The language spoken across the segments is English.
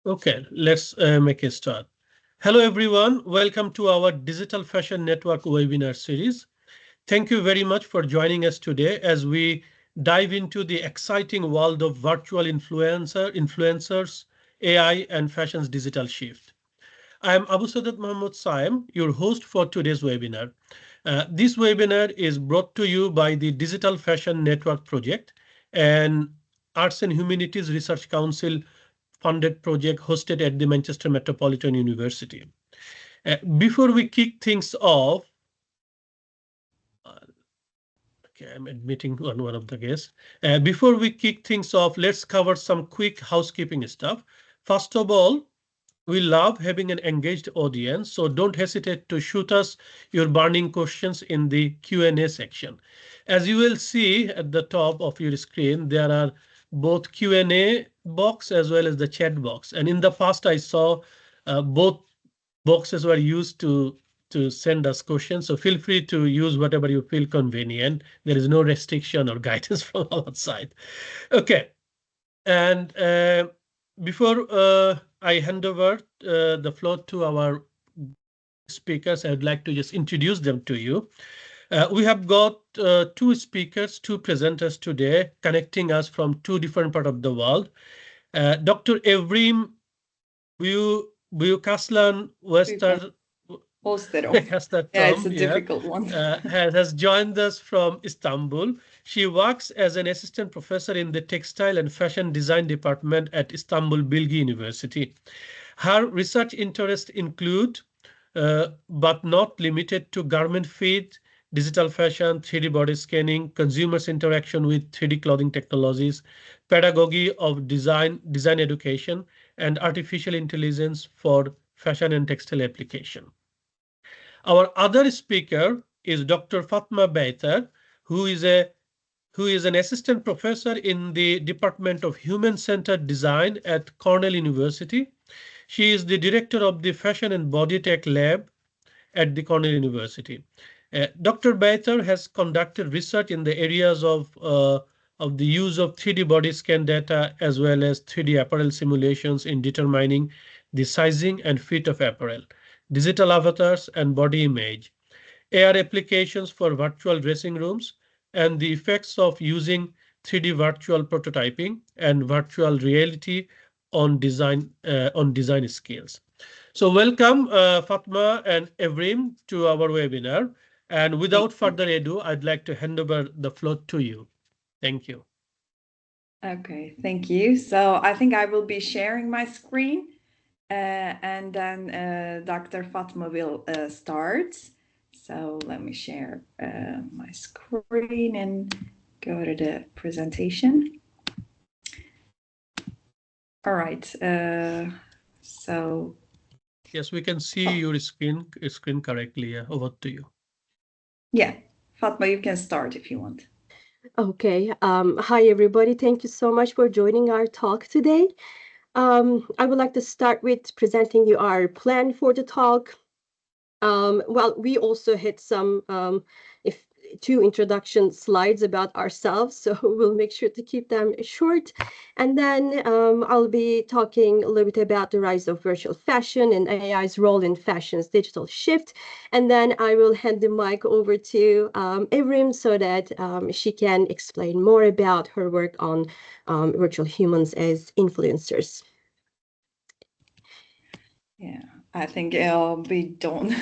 Okay, let's make a start. Hello, everyone. Welcome to our Digital Fashion Network webinar series. Thank you very much for joining us today as we dive into the exciting world of virtual influencers, AI, and fashion's digital shift. I am Abu Sadat Mohammed Saim, your host for today's webinar. This webinar is brought to you by the Digital Fashion Network Project and Arts and Humanities Research Council funded project hosted at the Manchester Metropolitan University. Before we kick things off, okay, I'm admitting on one of the guests. Before we kick things off, let's cover some quick housekeeping stuff. First of all, we love having an engaged audience, so don't hesitate to shoot us your burning questions in the Q&A section. As you will see at the top of your screen, there are both Q&A box as well as the chat box. And in the past, I saw both boxes were used to send us questions. So feel free to use whatever you feel convenient. There is no restriction or guidance from our side. Okay. And before I hand over the floor to our speakers, I would like to just introduce them to you. We have got two speakers, two presenters today, connecting us from two different parts of the world. Dr. Evrim Buyukaslan-Oosterom. Yeah, it's a difficult one. Has joined us from Istanbul. She works as an assistant professor in the textile and fashion design department at Istanbul Bilgi University. Her research interests include, but not limited to, garment fit, digital fashion, 3D body scanning, consumers' interaction with 3D clothing technologies, pedagogy of design education, and artificial intelligence for fashion and textile application. Our other speaker is Dr. Fatma Baytar, who is an assistant professor in the Department of Human-Centered Design at Cornell University. She is the director of the Fashion and Body Tech Lab at the Cornell University. Dr. Baytar has conducted research in the areas of the use of 3D body scan data as well as 3D apparel simulations in determining the sizing and fit of apparel, digital avatars and body image, AR applications for virtual dressing rooms, and the effects of using 3D virtual prototyping and virtual reality on design skills. So welcome Fatma and Evrim to our webinar. And without further ado, I'd like to hand over the floor to you. Thank you. Okay, thank you. So I think I will be sharing my screen and then Dr. Fatma will start. So let me share my screen and go to the presentation. All right. So. Yes, we can see your screen correctly. Yeah, over to you. Yeah, Fatma, you can start if you want. Okay. Hi, everybody. Thank you so much for joining our talk today. I would like to start with presenting you our plan for the talk. Well, we also had some two introduction slides about ourselves, so we'll make sure to keep them short. And then I'll be talking a little bit about the rise of virtual fashion and AI's role in fashion's digital shift. And then I will hand the mic over to Evrim so that she can explain more about her work on virtual humans as influencers. Yeah. I think we don't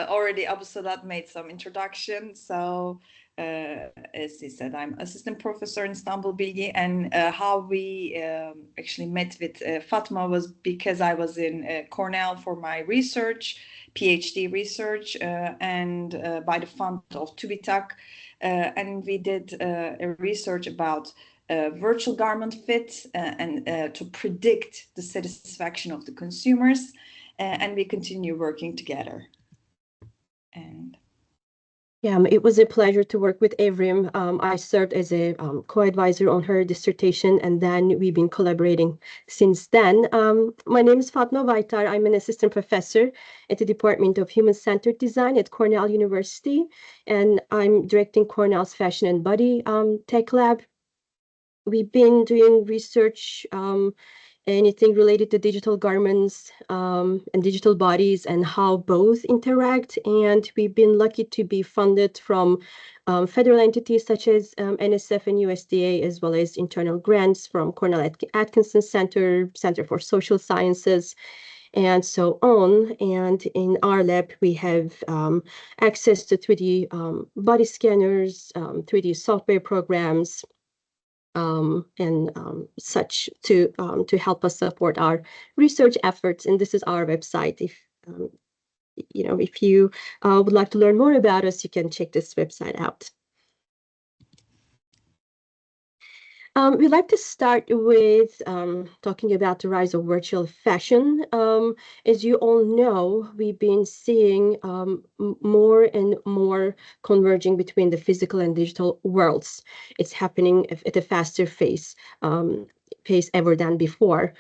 already Abu Sadat made some introduction. So as he said, I'm assistant professor in Istanbul Bilgi, and how we actually met with Fatma was because I was in Cornell for my research, PhD research, and by the fund of TÜBİTAK, and we did a research about virtual garment fit and to predict the satisfaction of the consumers. And we continue working together. And yeah, it was a pleasure to work with Evrim. I served as a co-advisor on her dissertation, and then we've been collaborating since then. My name is Fatma Baytar. I'm an assistant professor at the Department of Human-Centered Design at Cornell University, and I'm directing Cornell's Fashion and Body Tech Lab. We've been doing research anything related to digital garments and digital bodies and how both interact. And we've been lucky to be funded from federal entities such as NSF and USDA, as well as internal grants from Cornell Atkinson Center for Social Sciences, and so on. And in our lab, we have access to 3D body scanners, 3D software programs, and such to help us support our research efforts. And this is our website. If if you would like to learn more about us, you can check this website out. We'd like to start with talking about the rise of virtual fashion. As you all know, we've been seeing more and more converging between the physical and digital worlds. It's happening at a faster pace ever than before.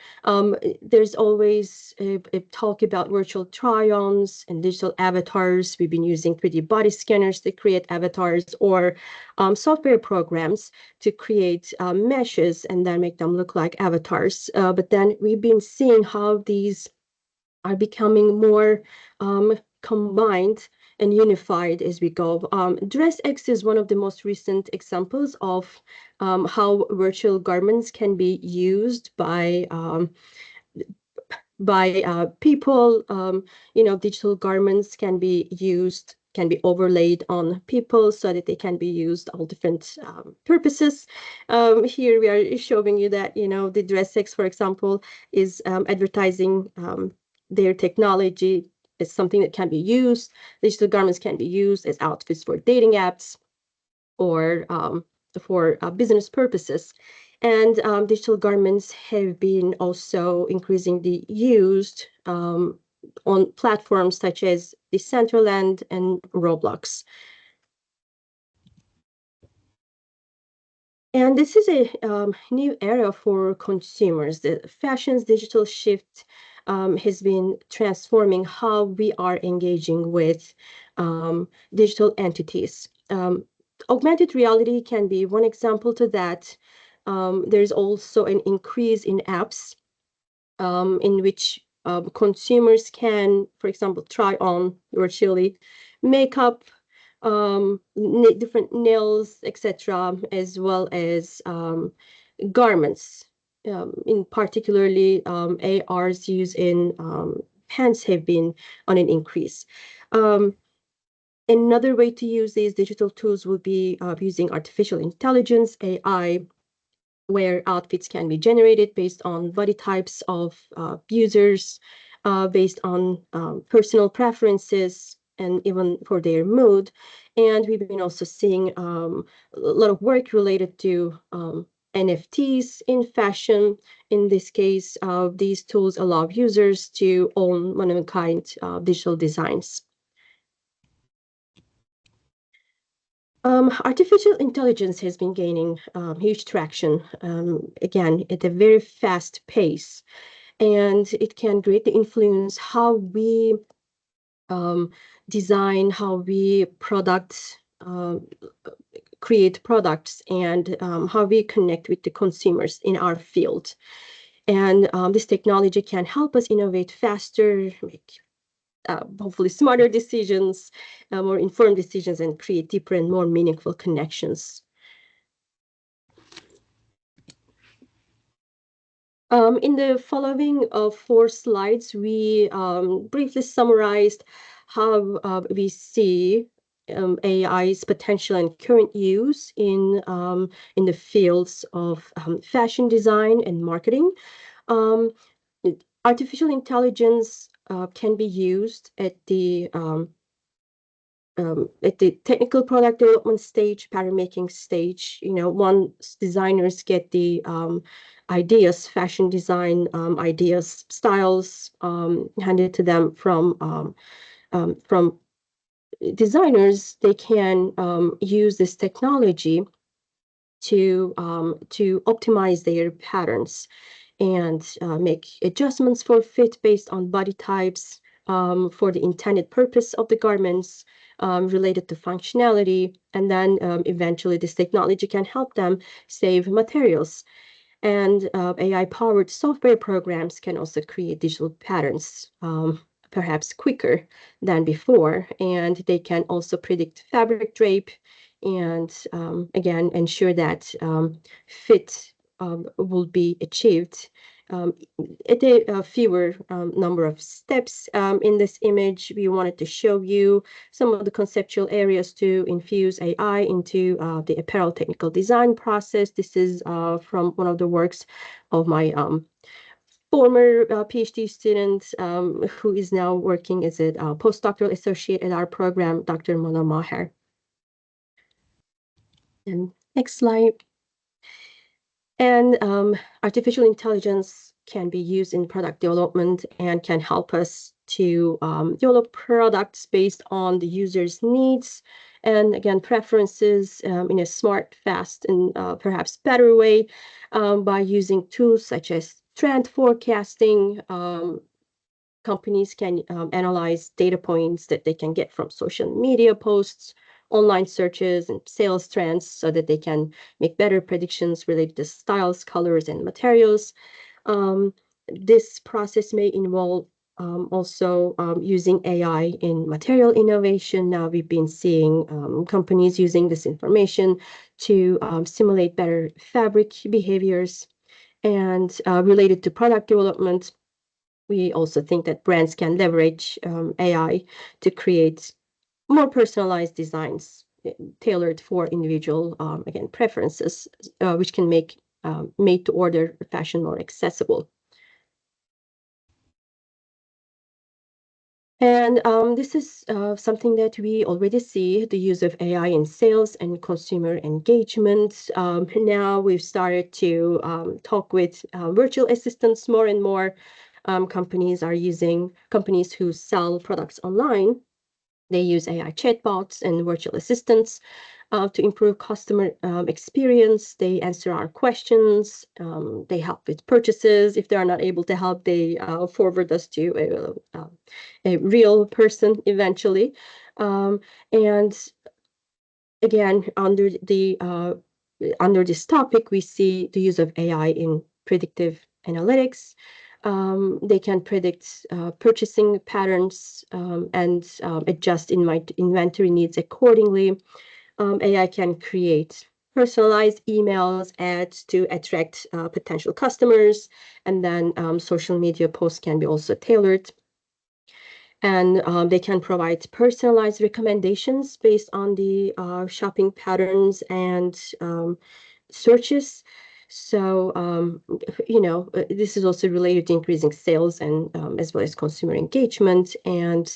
There's always a talk about virtual try-ons and digital avatars. We've been using 3D body scanners to create avatars, or software programs to create meshes and then make them look like avatars. But then we've been seeing how these are becoming more combined and unified as we go. DressX is one of the most recent examples of how virtual garments can be used by people. Digital garments can be overlaid on people so that they can be used all different purposes. Here we are showing you that, the DressX, for example, is advertising their technology as something that can be used. Digital garments can be used as outfits for dating apps or for business purposes. And digital garments have been also increasingly used on platforms such as Decentraland and Roblox. And this is a new era for consumers. The fashion's digital shift has been transforming how we are engaging with digital entities. Augmented reality can be one example to that. There's also an increase in apps in which consumers can, for example, try on virtually makeup, different nails, etc., as well as garments. In particularly, AR's use in pants have been on an increase. Another way to use these digital tools would be using artificial intelligence, AI, where outfits can be generated based on body types of users, based on personal preferences, and even for their mood. And we've been also seeing a lot of work related to NFTs in fashion. In this case, these tools allow users to own one-of-a-kind digital designs. Artificial intelligence has been gaining huge traction, again, at a very fast pace, and it can greatly influence how we design, how we create products, and how we connect with the consumers in our field. And this technology can help us innovate faster, make hopefully smarter decisions, more informed decisions, and create deeper and more meaningful connections. In the following 4 slides, we briefly summarized how we see AI's potential and current use in the fields of fashion design and marketing. Artificial intelligence can be used at the technical product development stage, pattern making stage. Once designers get the ideas, fashion design ideas, styles handed to them from designers, they can use this technology to optimize their patterns and make adjustments for fit based on body types, for the intended purpose of the garments, related to functionality. And then eventually this technology can help them save materials. And AI-powered software programs can also create digital patterns, perhaps quicker than before. And they can also predict fabric drape and, again, ensure that fit will be achieved at a fewer number of steps. In this image, we wanted to show you some of the conceptual areas to infuse AI into the apparel technical design process. This is from one of the works of my former PhD student who is now working as a postdoctoral associate at our program, Dr. Mona Maher. And next slide. And artificial intelligence can be used in product development and can help us to develop products based on the user's needs and, again, preferences in a smart, fast, and perhaps better way by using tools such as trend forecasting. Companies can analyze data points that they can get from social media posts, online searches, and sales trends so that they can make better predictions related to styles, colors, and materials. This process may involve also using AI in material innovation. Now we've been seeing companies using this information to simulate better fabric behaviors. And related to product development, we also think that brands can leverage AI to create more personalized designs tailored for individual, again, preferences, which can make made-to-order fashion more accessible. And this is something that we already see, the use of AI in sales and consumer engagement. Now we've started to talk with virtual assistants more and more. Companies who sell products online, they use AI chatbots and virtual assistants to improve customer experience. They answer our questions. They help with purchases. If they are not able to help, they forward us to a real person eventually. And again, under this topic, we see the use of AI in predictive analytics. They can predict purchasing patterns and adjust inventory needs accordingly. AI can create personalized emails, ads to attract potential customers, and then social media posts can be also tailored. And they can provide personalized recommendations based on the shopping patterns and searches. So, this is also related to increasing sales and as well as consumer engagement. And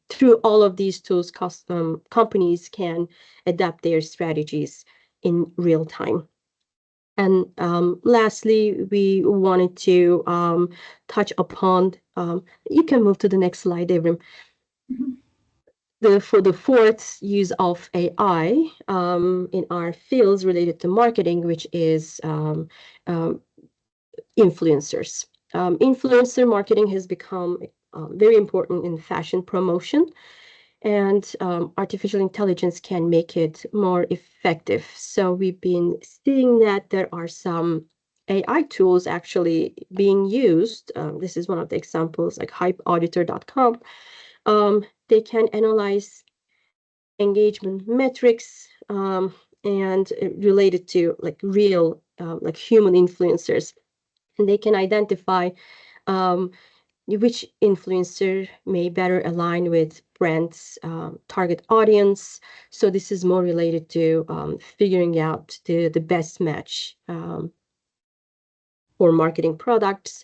through all of these tools, companies can adapt their strategies in real time. And lastly, we wanted to touch upon, you can move to the next slide, Evrim. For the fourth use of AI in our fields related to marketing, which is influencers. Influencer marketing has become very important in fashion promotion, and artificial intelligence can make it more effective. So we've been seeing that there are some AI tools actually being used. This is one of the examples, like hypeauditor.com. They can analyze engagement metrics and related to like real, like human influencers. And they can identify which influencer may better align with brand's target audience. So this is more related to figuring out the best match for marketing products.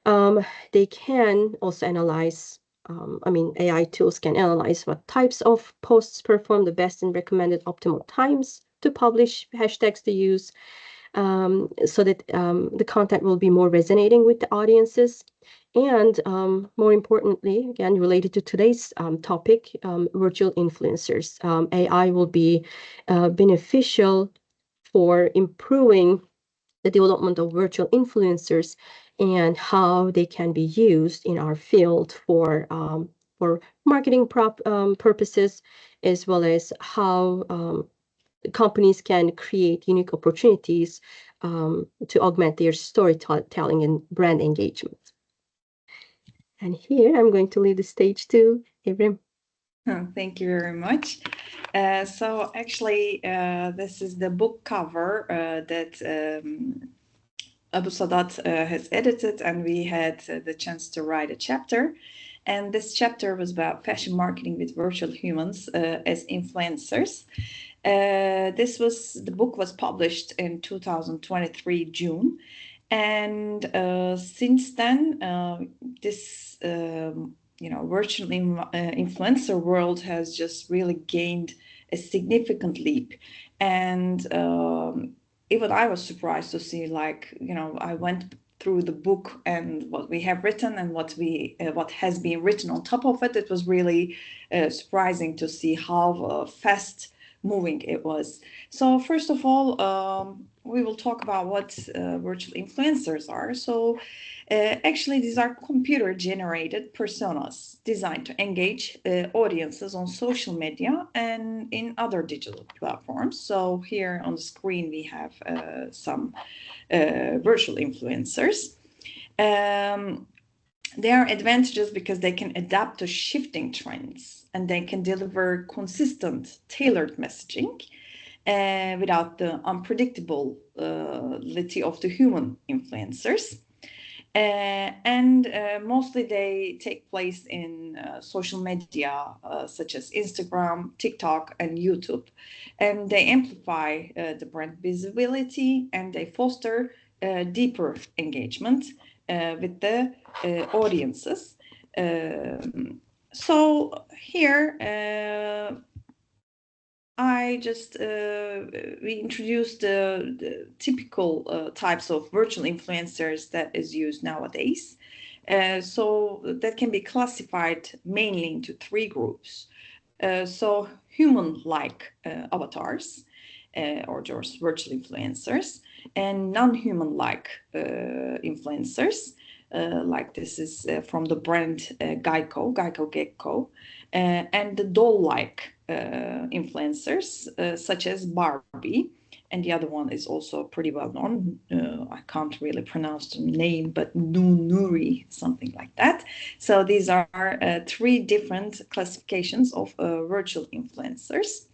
They can also analyze, AI tools can analyze what types of posts perform the best and recommended optimal times to publish, hashtags to use, so that the content will be more resonating with the audiences. And more importantly, again, related to today's topic, virtual influencers. AI will be beneficial for improving the development of virtual influencers and how they can be used in our field for marketing purposes, as well as how companies can create unique opportunities to augment their storytelling and brand engagement. And here I'm going to leave the stage to Evrim. Thank you very much. So actually, this is the book cover that Abu Sadat has edited, and we had the chance to write a chapter. And this chapter was about fashion marketing with virtual humans as influencers. The book was published in 2023 June, and since then, this virtual influencer world has just really gained a significant leap, and even I was surprised to see, I went through the book and what we have written and what has been written on top of it. It was really surprising to see how fast moving it was. So first of all, we will talk about what virtual influencers are. So actually, these are computer-generated personas designed to engage audiences on social media and in other digital platforms. So here on the screen, we have some virtual influencers. They are advantageous because they can adapt to shifting trends and they can deliver consistent, tailored messaging without the unpredictability of the human influencers. Mostly they take place in social media such as Instagram, TikTok, and YouTube. And they amplify the brand visibility and they foster deeper engagement with the audiences. So here we introduced the typical types of virtual influencers that is used nowadays. So that can be classified mainly into three groups. So human-like avatars, or just virtual influencers, and non-human-like influencers. Like this is from the brand Geico Gecko, and the doll-like influencers such as Barbie, and the other one is also pretty well known. I can't really pronounce the name, but Nuri, something like that. So these are three different classifications of virtual influencers.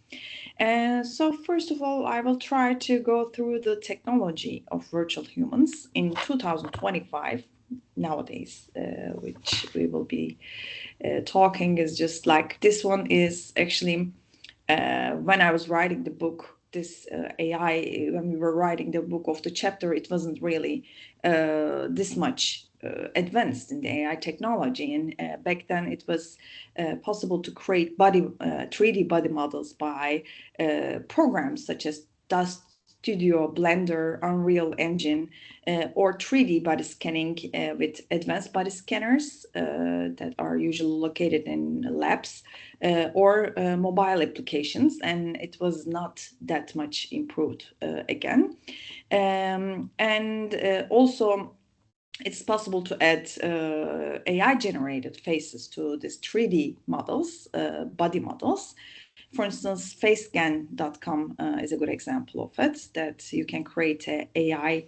So first of all, I will try to go through the technology of virtual humans in 2025 nowadays, which we will be talking is just like this one is actually when I was writing the book, this AI, when we were writing the book of the chapter, it wasn't really this much advanced in the AI technology. And back then it was possible to create 3D body models by programs such as Dust Studio, Blender, Unreal Engine, or 3D body scanning with advanced body scanners that are usually located in labs or mobile applications. And it was not that much improved again. Also, it's possible to add AI-generated faces to these 3D models, body models. For instance, facescan.com is a good example of it, that you can create an AI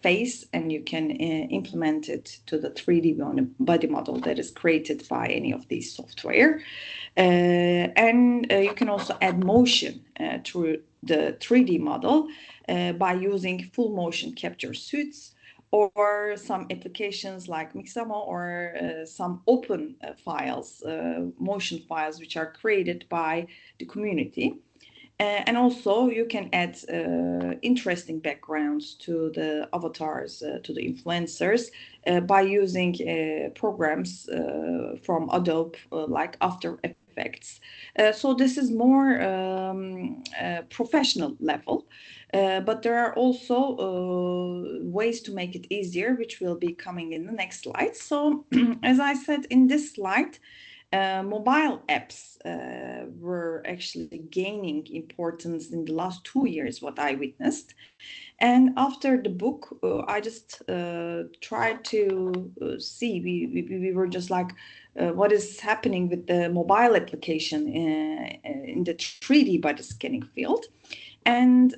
face and you can implement it to the 3D body model that is created by any of these software. You can also add motion to the 3D model by using full motion capture suits, or some applications like Mixamo, or some open files, motion files, which are created by the community. And also you can add interesting backgrounds to the avatars, to the influencers, by using programs from Adobe, like After Effects. So this is more professional level. But there are also ways to make it easier, which will be coming in the next slide. So as I said in this slide, mobile apps were actually gaining importance in the last 2 years, what I witnessed. And after the book, I just tried to see, we were just like, what is happening with the mobile application in the 3D body scanning field. And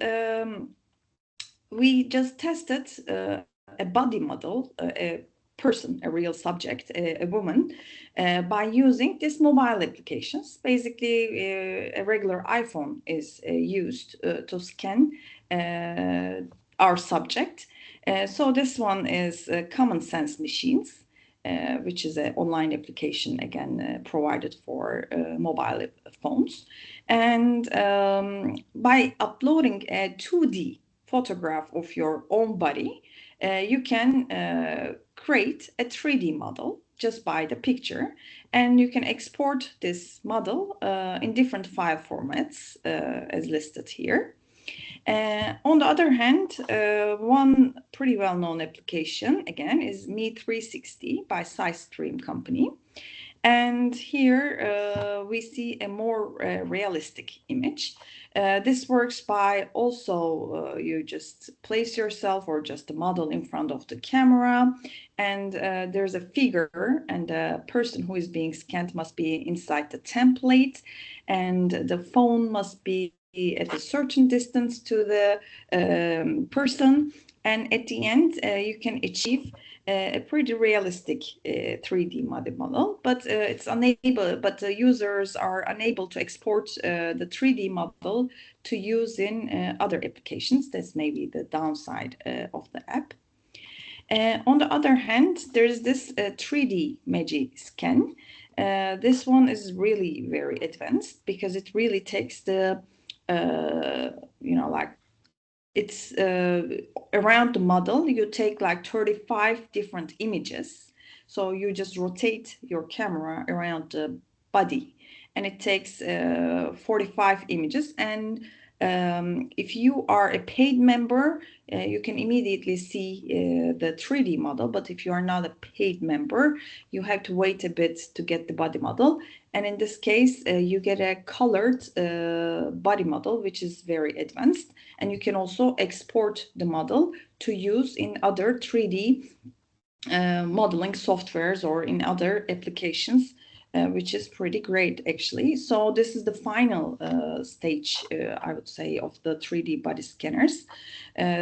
we just tested a body model, a person, a real subject, a woman, by using these mobile applications. Basically, a regular iPhone is used to scan our subject. So this one is Common Sense Machines, which is an online application, again, provided for mobile phones. And by uploading a 2D photograph of your own body, you can create a 3D model just by the picture, and you can export this model in different file formats as listed here. On the other hand, one pretty well-known application, again, is Me360 by SideStream company. And here we see a more realistic image. This works by also you just place yourself or just a model in front of the camera, and there's a figure, and the person who is being scanned must be inside the template, and the phone must be at a certain distance to the person, and at the end you can achieve a pretty realistic 3D model, but it's unable. But the users are unable to export the 3D model to use in other applications. That's maybe the downside of the app. On the other hand, there's this 3D Magi scan. This one is really very advanced because it really takes the like it's around the model. You take like 35 different images. So you just rotate your camera around the body, and it takes 45 images. And if you are a paid member, you can immediately see the 3D model. But if you are not a paid member, you have to wait a bit to get the body model. And in this case, you get a colored body model, which is very advanced. And you can also export the model to use in other 3D modeling softwares or in other applications, which is pretty great, actually. So this is the final stage, I would say, of the 3D body scanners.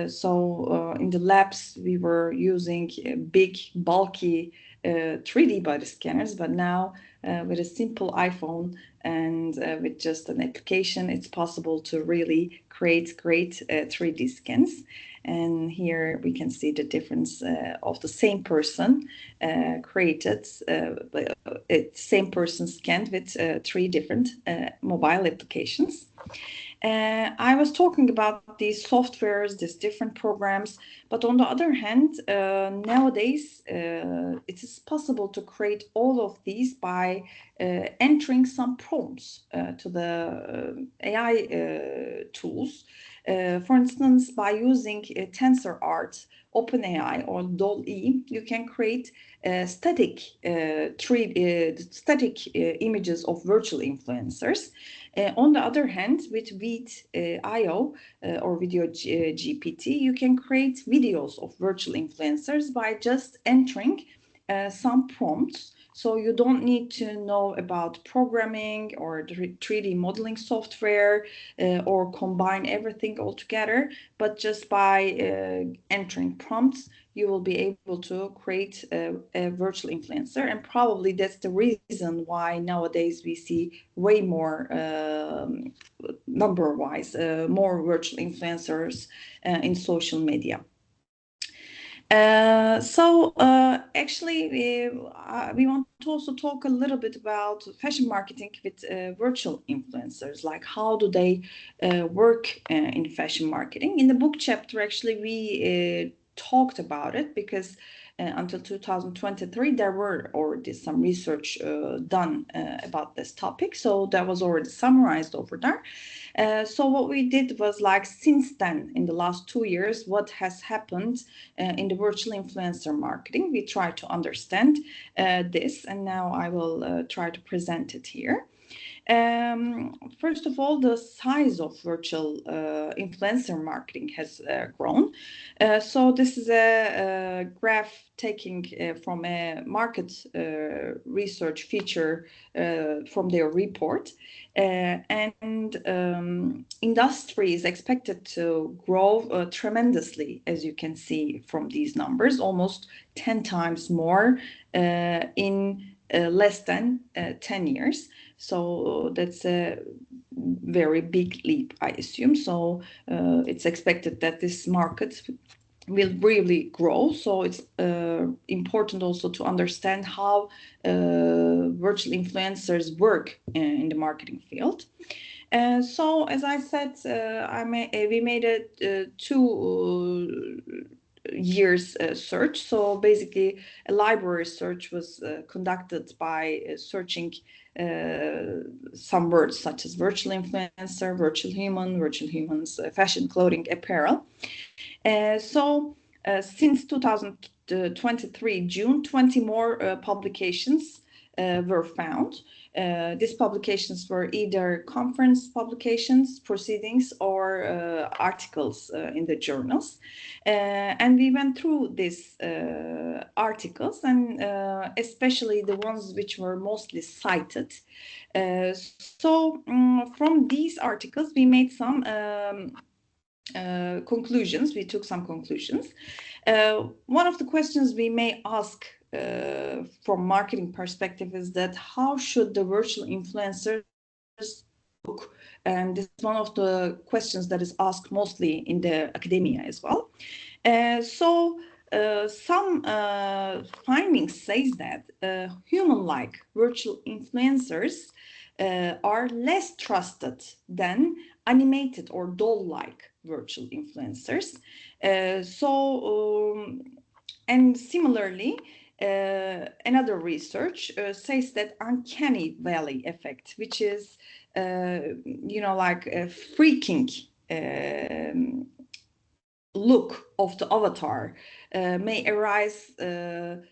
So in the labs, we were using big, bulky 3D body scanners, but now with a simple iPhone and with just an application, it's possible to really create great 3D scans. And here we can see the difference of the same person created, same person scanned with 3 different mobile applications. I was talking about these softwares, these different programs, but on the other hand, nowadays it is possible to create all of these by entering some prompts to the AI tools. For instance, by using TensorArt, OpenAI, or DALL-E, you can create static images of virtual influencers. On the other hand, with Vid.io or Video GPT, you can create videos of virtual influencers by just entering some prompts. So you don't need to know about programming or 3D modeling software or combine everything all together, but just by entering prompts, you will be able to create a virtual influencer. And probably that's the reason why nowadays we see way more number-wise, more virtual influencers in social media. Actually, we want to also talk a little bit about fashion marketing with virtual influencers, like how do they work in fashion marketing. In the book chapter, actually, we talked about it because until 2023, there were already some research done about this topic. So that was already summarized over there. So what we did was, like, since then, in the last 2 years, what has happened in the virtual influencer marketing. We try to understand this, and now I will try to present it here. First of all, the size of virtual influencer marketing has grown. So this is a graph taking from a market research feature from their report. And industry is expected to grow tremendously, as you can see from these numbers, almost 10 times more in less than 10 years. So that's a very big leap, I assume. So it's expected that this market will really grow. So it's important also to understand how virtual influencers work in the marketing field. So as I said, we made a 2 years search. So basically a library search was conducted by searching some words such as virtual influencer, virtual human, virtual humans, fashion, clothing, apparel. So since 2023 June, 20 more publications were found. These publications were either conference publications, proceedings, or articles in the journals. And we went through these articles, and especially the ones which were mostly cited. So from these articles, we made some conclusions. We took some conclusions. One of the questions we may ask from marketing perspective is that how should the virtual influencers look? And this is one of the questions that is asked mostly in the academia as well. Some findings says that human-like virtual influencers are less trusted than animated or doll-like virtual influencers. And similarly, another research says that uncanny valley effect, which is, like a freaking look of the avatar, may arise a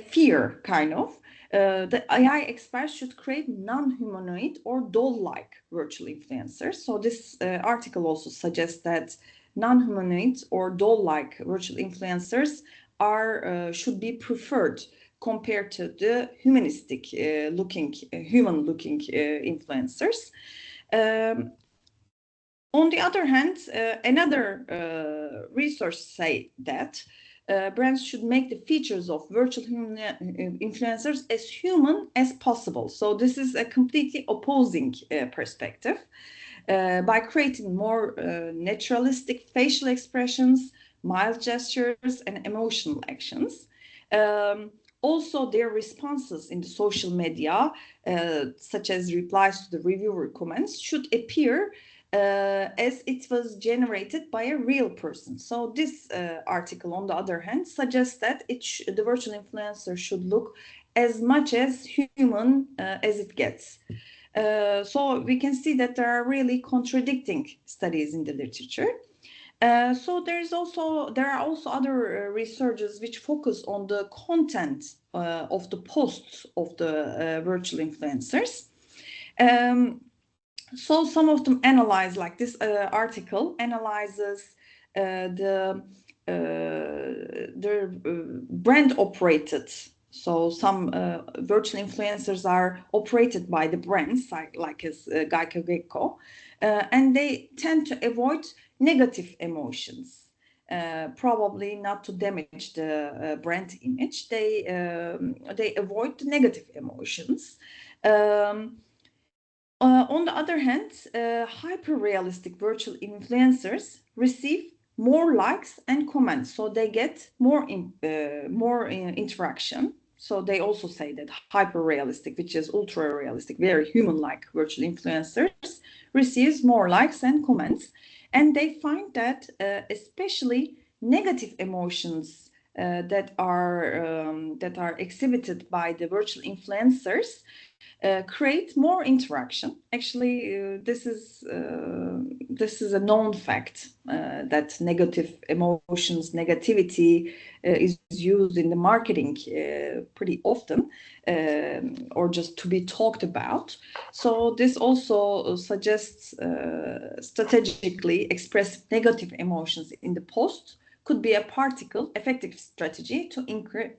fear, kind of. The AI experts should create non-humanoid or doll-like virtual influencers. So this article also suggests that non-humanoid or doll-like virtual influencers should be preferred compared to the humanistic human-looking influencers. On the other hand, another research say that brands should make the features of virtual influencers as human as possible. So this is a completely opposing perspective. By creating more naturalistic facial expressions, mild gestures, and emotional actions. Also, their responses in the social media, such as replies to the reviewer comments, should appear as it was generated by a real person. So this article, on the other hand, suggests that the virtual influencer should look as much as human as it gets. So we can see that there are really contradicting studies in the literature. So there are also other researchers which focus on the content of the posts of the virtual influencers. So some of them analyze, like this article analyzes the brand operated. So some virtual influencers are operated by the brands, like as Geico, and they tend to avoid negative emotions, probably not to damage the brand image. They avoid the negative emotions. On the other hand, hyper-realistic virtual influencers receive more likes and comments, so they get more interaction. So they also say that hyper-realistic, which is ultra-realistic, very human-like virtual influencers, receives more likes and comments. And they find that especially negative emotions that are exhibited by the virtual influencers create more interaction. Actually, this is a known fact that negative emotions, negativity is used in the marketing pretty often, or just to be talked about. So this also suggests strategically express negative emotions in the post could be a particle effective strategy to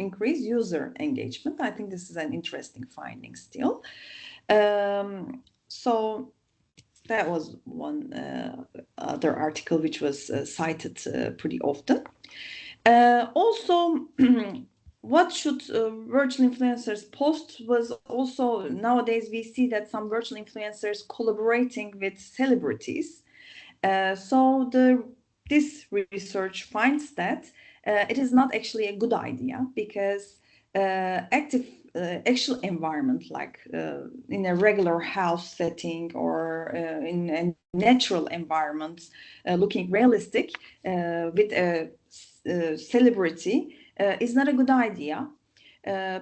increase user engagement. I think this is an interesting finding still. So that was one other article which was cited pretty often. Also, what should virtual influencers post was also, nowadays we see that some virtual influencers collaborating with celebrities. So this research finds that it is not actually a good idea, because actual environment, like in a regular house setting or in a natural environment, looking realistic with a celebrity is not a good idea.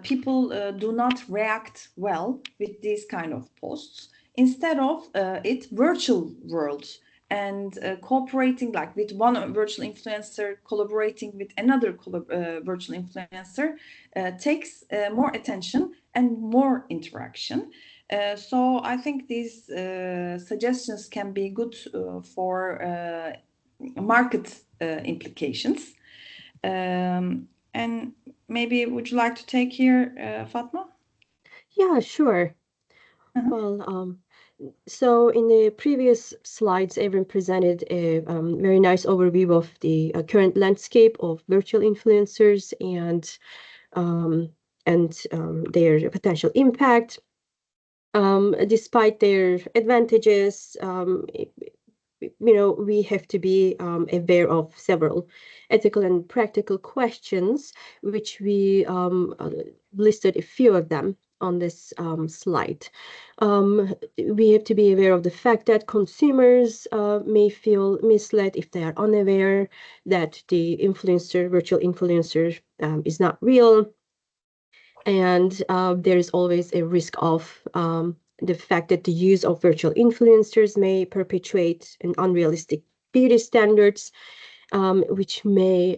People do not react well with these kind of posts. Instead of it, virtual worlds and cooperating, like with one virtual influencer collaborating with another virtual influencer, takes more attention and more interaction. So I think these suggestions can be good for market implications. And maybe would you like to take here, Fatma? Yeah, sure. Uh-huh. Well, so in the previous slides, Evrim presented a very nice overview of the current landscape of virtual influencers um, and their potential impact. Despite their advantages, we have to be aware of several ethical and practical questions, which we listed a few of them on this slide. We have to be aware of the fact that consumers may feel misled if they are unaware that the virtual influencer, is not real. And there is always a risk of the fact that the use of virtual influencers may perpetuate an unrealistic beauty standards, which may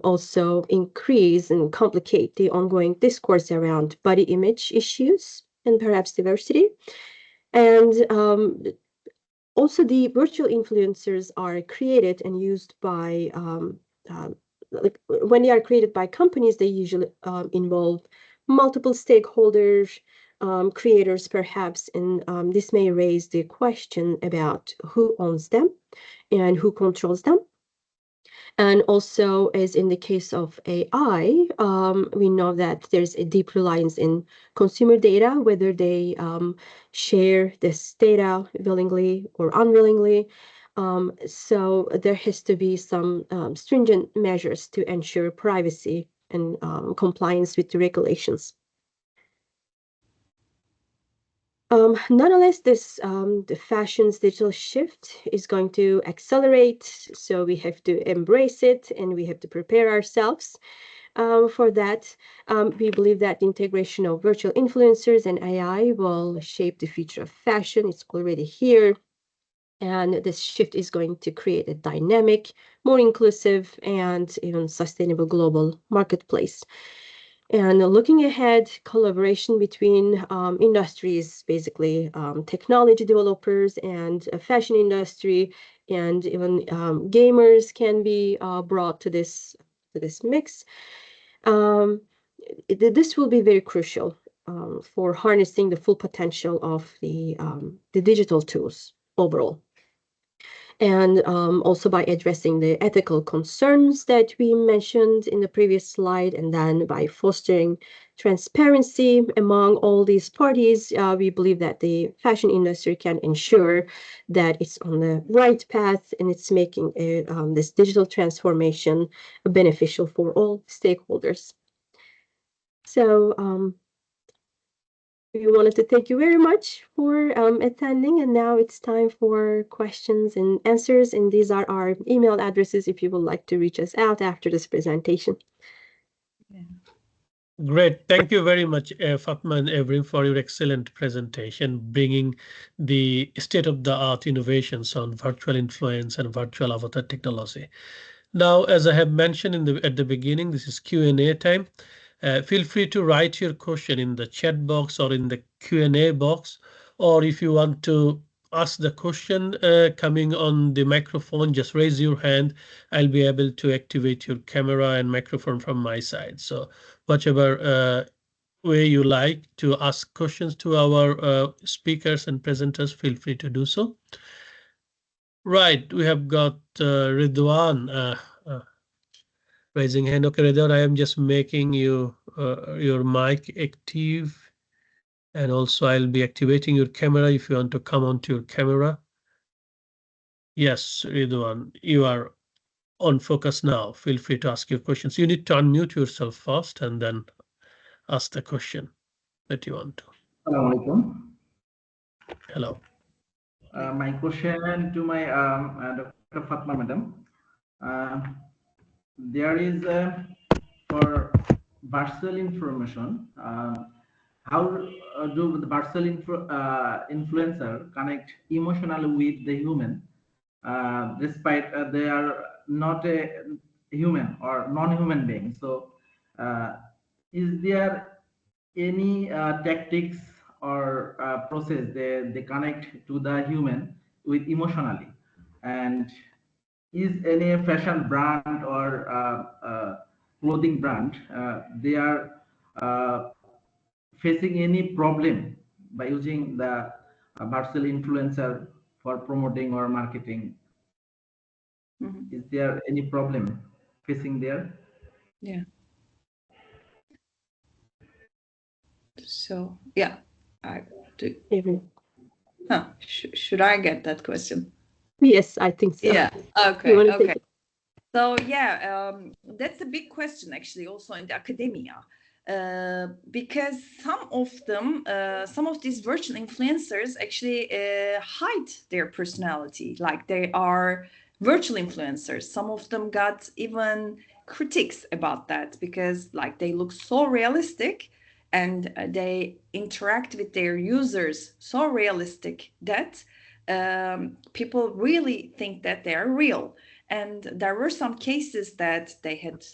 also increase and complicate the ongoing discourse around body image issues and perhaps diversity. And also, the virtual influencers are created and used by, like when they are created by companies, they usually involve multiple stakeholders, creators perhaps, and this may raise the question about who owns them and who controls them. And also, as in the case of AI, we know that there's a deep reliance in consumer data, whether they share this data willingly or unwillingly. So there has to be some stringent measures to ensure privacy and compliance with the regulations. Nonetheless, the fashion's digital shift is going to accelerate, so we have to embrace it and we have to prepare ourselves for that. We believe that the integration of virtual influencers and AI will shape the future of fashion. It's already here. And this shift is going to create a dynamic, more inclusive, and even sustainable global marketplace. And looking ahead, collaboration between industries, basically technology developers and fashion industry, and even gamers can be brought to this mix. This will be very crucial for harnessing the full potential of the digital tools overall. And also by addressing the ethical concerns that we mentioned in the previous slide, and then by fostering transparency among all these parties, we believe that the fashion industry can ensure that it's on the right path and it's making this digital transformation beneficial for all stakeholders. So we wanted to thank you very much for attending, and now it's time for questions and answers, and these are our email addresses if you would like to reach us out after this presentation. Great. Thank you very much, Fatma and Evrim, for your excellent presentation, bringing the state-of-the-art innovations on virtual influence and virtual avatar technology. Now, as I have mentioned at the beginning, this is Q&A time. Feel free to write your question in the chat box or in the Q&A box, or if you want to ask the question coming on the microphone, just raise your hand. I'll be able to activate your camera and microphone from my side. So whichever way you like to ask questions to our speakers and presenters, feel free to do so. Right, we have got Ridwan raising hand. Okay, Ridwan, I am just making you your mic active, and also I'll be activating your camera if you want to come onto your camera. Yes, Ridwan, you are on focus now. Feel free to ask your questions. You need to unmute yourself first and then ask the question that you want to. Assalamualaikum. Hello. My question to my Dr. Fatma madam. There is for virtual information. How do the virtual influencer connect emotionally with the human, despite they are not a human or non-human being? So, is there any tactics or process they connect to the human with emotionally? And is any fashion brand or clothing brand they are uh, facing any problem by using the virtual influencer for promoting or marketing? Mhm. Is there any problem facing there? Yeah. So yeah, I do. Evrim. Should I get that question? Yes, I think so. Yeah. You Okay. want to take Okay. it? So yeah, that's a big question actually, also in the academia, because some of these virtual influencers actually hide their personality, like they are virtual influencers. Some of them got even critiques about that because like they look so realistic and they interact with their users so realistic that people really think that they are real. And there were some cases that they had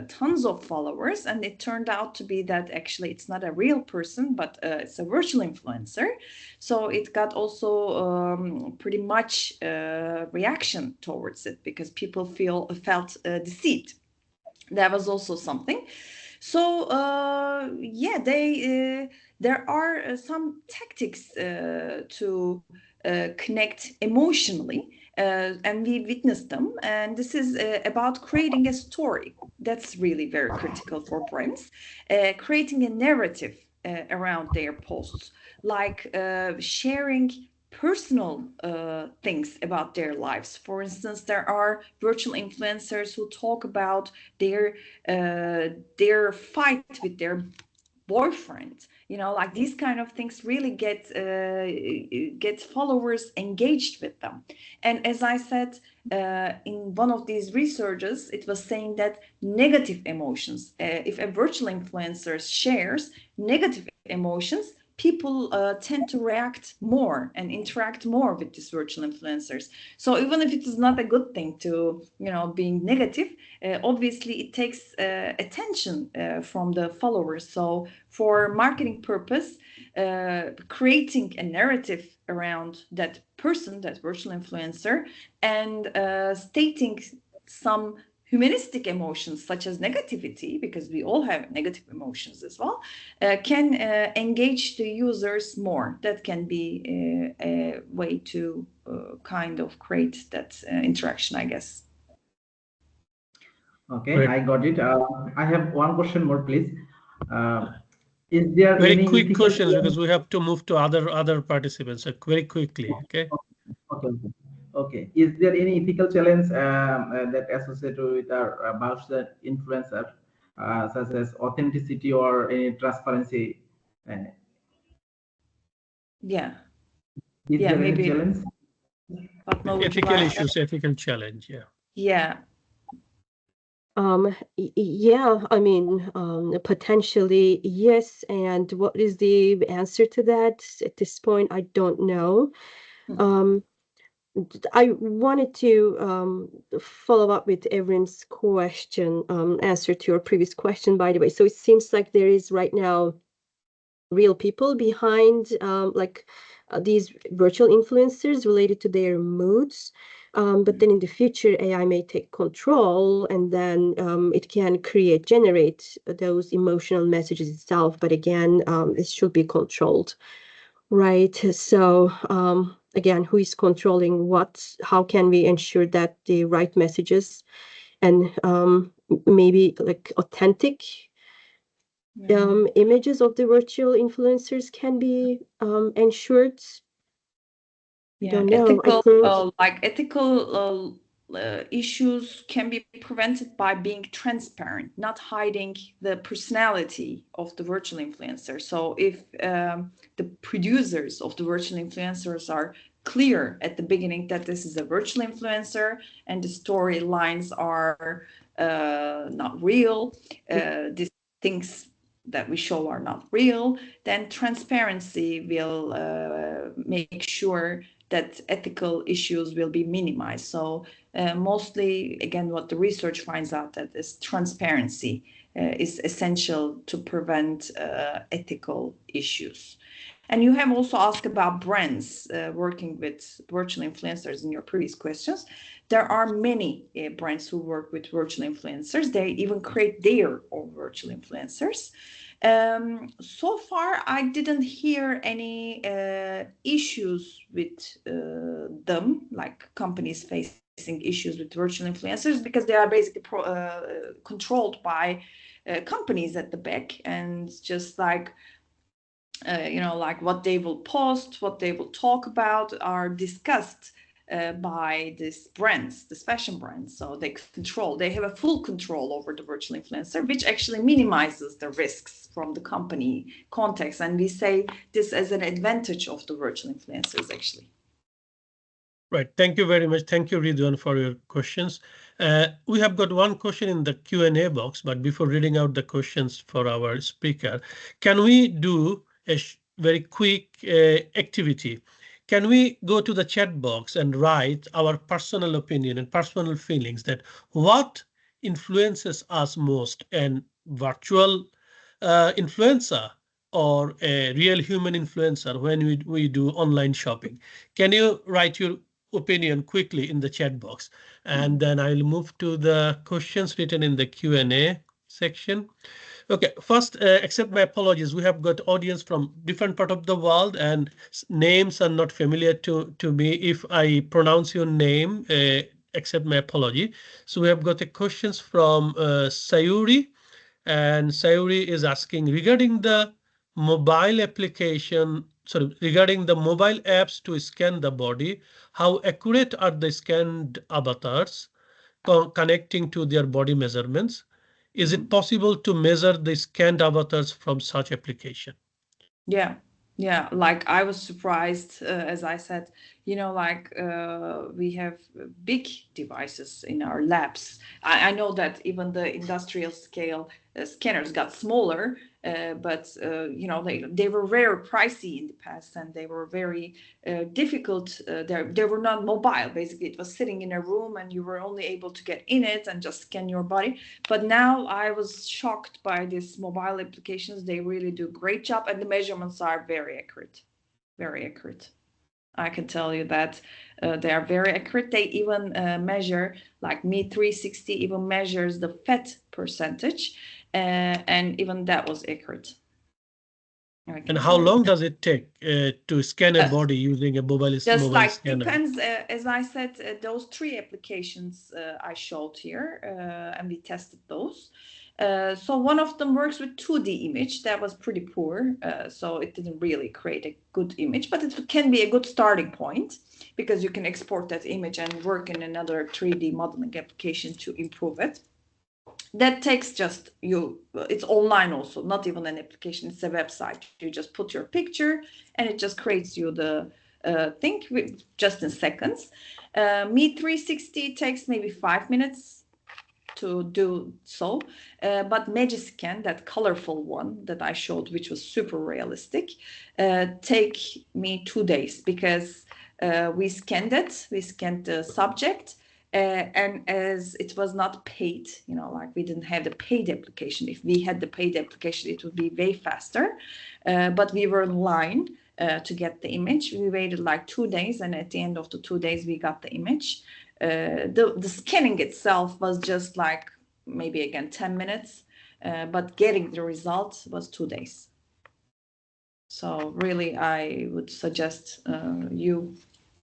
tons of followers, and it turned out to be that actually it's not a real person, but it's a virtual influencer. So it got also pretty much reaction towards it because people felt deceived. That was also something. So yeah, there are some tactics to connect emotionally, and we witnessed them. And this is about creating a story. That's really very critical for brands. Creating a narrative around their posts, like sharing personal things about their lives. For instance, there are virtual influencers who talk about their fight with their boyfriend, like these kind of things really get followers engaged with them. And as I said, in one of these researches, it was saying that negative emotions, if a virtual influencer shares negative emotions, people tend to react more and interact more with these virtual influencers. So even if it is not a good thing to, being negative, obviously it takes attention from the followers. So for marketing purpose, creating a narrative around that person, that virtual influencer, and stating some humanistic emotions such as negativity, because we all have negative emotions as well, can engage the users more. That can be a way to kind of create that interaction, I guess. Okay, Great. I got it. I have one question more, please. Uh, is there Very any quick ethical questions because we have to move to other participants. So very quickly, okay? Okay, okay. Okay. Is there any ethical challenge that associated with our about the influencer, such as authenticity or any transparency? Yeah. Is Yeah, there any maybe. challenge? Fatma, would you Ethical like? issues, ethical challenge, yeah. Yeah. Yeah, I mean, potentially yes. And what is the answer to that? At this point, I don't know. Um, I wanted to follow up with Evrim's question, answer to your previous question, by the way. So it seems like there is right now real people behind these virtual influencers related to their moods. But then in the future, AI may take control, and then it can generate those emotional messages itself. But again, it should be controlled, right? So again, who is controlling what? How can we ensure that the right messages and maybe like authentic images of the virtual influencers can be ensured? Yeah, Don't know. I think ethical issues can be prevented by being transparent, not hiding the personality of the virtual influencer. So if the producers of the virtual influencers are clear at the beginning that this is a virtual influencer and the storylines are not real, these things that we show are not real, then transparency will make sure that ethical issues will be minimized. So mostly, again, what the research finds out that is transparency is essential to prevent ethical issues. And you have also asked about brands working with virtual influencers in your previous questions. There are many brands who work with virtual influencers. They even create their own virtual influencers. So far, I didn't hear any issues with them, like companies facing issues with virtual influencers, because they are basically controlled by companies at the back, and just like like what they will post, what they will talk about are discussed by these brands, this fashion brands. So they have a full control over the virtual influencer, which actually minimizes the risks from the company context. And we say this as an advantage of the virtual influencers, actually. Right. Thank you very much. Thank you, Ridwan, for your questions. We have got one question in the Q&A box, but before reading out the questions for our speaker, can we do a very quick activity? Can we go to the chat box and write our personal opinion and personal feelings that what influences us most, an virtual influencer or a real human influencer when we do online shopping? Can you write your opinion quickly in the chat box, and then I'll move to the questions written in the Q&A section. Okay, first, accept my apologies. We have got audience from different part of the world, and names are not familiar to me. If I pronounce your name, accept my apology. So we have got the questions from Sayuri, and Sayuri is asking regarding the mobile application. Sorry, regarding the mobile apps to scan the body, how accurate are the scanned avatars connecting to their body measurements? Is it possible to measure the scanned avatars from such application? Yeah, like I was surprised, as I said, we have big devices in our labs. I know that even the industrial scale scanners got smaller, but they were very pricey in the past, and they were very difficult. They were not mobile. Basically, it was sitting in a room, and you were only able to get in it and just scan your body. But now I was shocked by these mobile applications. They really do a great job, and the measurements are very accurate. Very accurate. I can tell you that they are very accurate. They even measure, like Me360 even measures the fat percentage, and even that was accurate. And how long does it take to scan a body using a mobile like scanner? Depends, as I said, those 3 applications I showed here, and we tested those. So one of them works with 2D image. That was pretty poor, so it didn't really create a good image, but it can be a good starting point, because you can export that image and work in another 3D modeling application to improve it. That takes just it's online also, not even an application, it's a website. You just put your picture and it just creates you the thing just in seconds. Me360 takes maybe 5 minutes to do so. But Magiscan, that colorful one that I showed, which was super realistic, take me 2 days because we scanned the subject. And as it was not paid, like we didn't have the paid application. If we had the paid application, it would be way faster. But we were in line to get the image. We waited like 2 days, and at the end of the 2 days, we got the image. The scanning itself was just like maybe again 10 minutes, but getting the result was 2 days. So really, I would suggest you.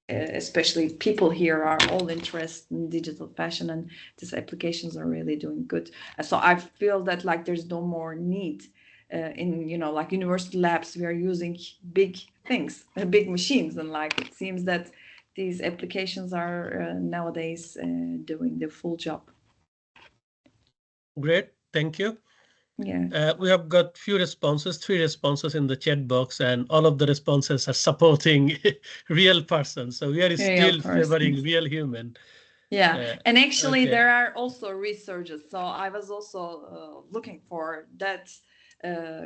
Especially people here are all interested in digital fashion, and these applications are really doing good. So I feel that like there's no more need in like university labs. We are using big things, big machines, and like it seems that these applications are nowadays doing the full job. Great, thank you. Yeah. We have got three responses in the chat box, and all of the responses are supporting real persons. So we are still favoring real human. Yeah, and actually there are also researchers. So I was also looking for that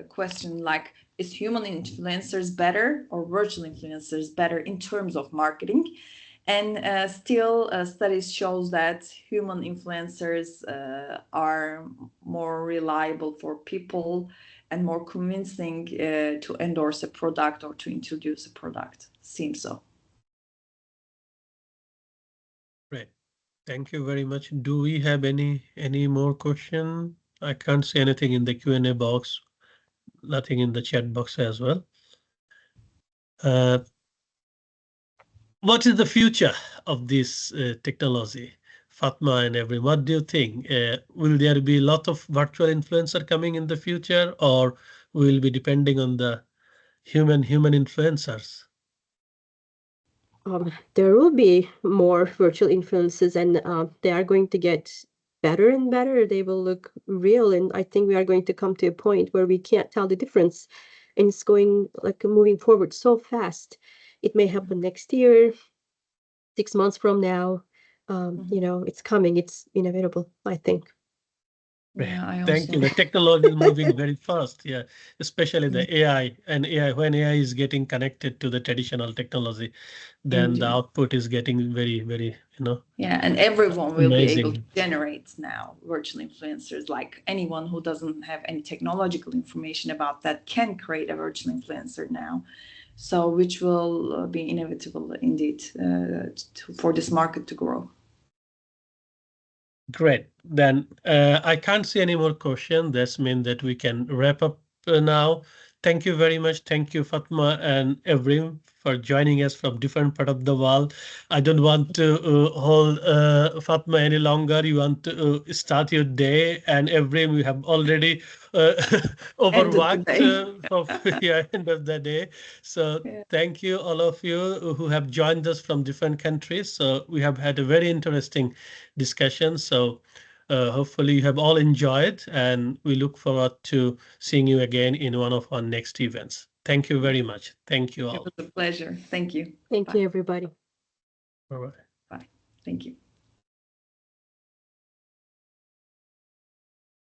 question, like, is human influencers better or virtual influencers better in terms of marketing? And still studies shows that human influencers are more reliable for people and more convincing to endorse a product or to introduce a product. Seems so. Great. Thank you very much. Do we have any more question? I can't see anything in the Q&A box, nothing in the chat box as well. What is the future of this technology? Fatma and Evrim, what do you think? Will there be a lot of virtual influencer coming in the future, or will be depending on the human influencers? There will be more virtual influences, and they are going to get better and better. They will look real, and I think we are going to come to a point where we can't tell the difference, and it's going like moving forward so fast. It may happen next year, 6 months from now. It's coming. It's inevitable, I think. Yeah, Thank you. The technology is moving very fast. Yeah, especially the AI and AI. When AI is getting connected to the traditional technology, then the output is getting very, very, Yeah, and everyone will amazing. be able to generate now virtual influencers. Like anyone who doesn't have any technological information about that can create a virtual influencer now. So, which will be inevitable indeed for this market to grow. Great. Then I can't see any more questions. This means that we can wrap up now. Thank you very much. Thank you, Fatma and Evrim, for joining us from different part of the world. I don't want to hold Fatma any longer. You want to start your day, and Evrim, we have already overworked for the end of the day. So thank you, all of you who have joined us from different countries. So we have had a very interesting discussion. So hopefully you have all enjoyed, and we look forward to seeing you again in one of our next events. Thank you very much. Thank you all. It was a pleasure. Thank you. Thank you, everybody. Bye-bye. Bye. Thank you.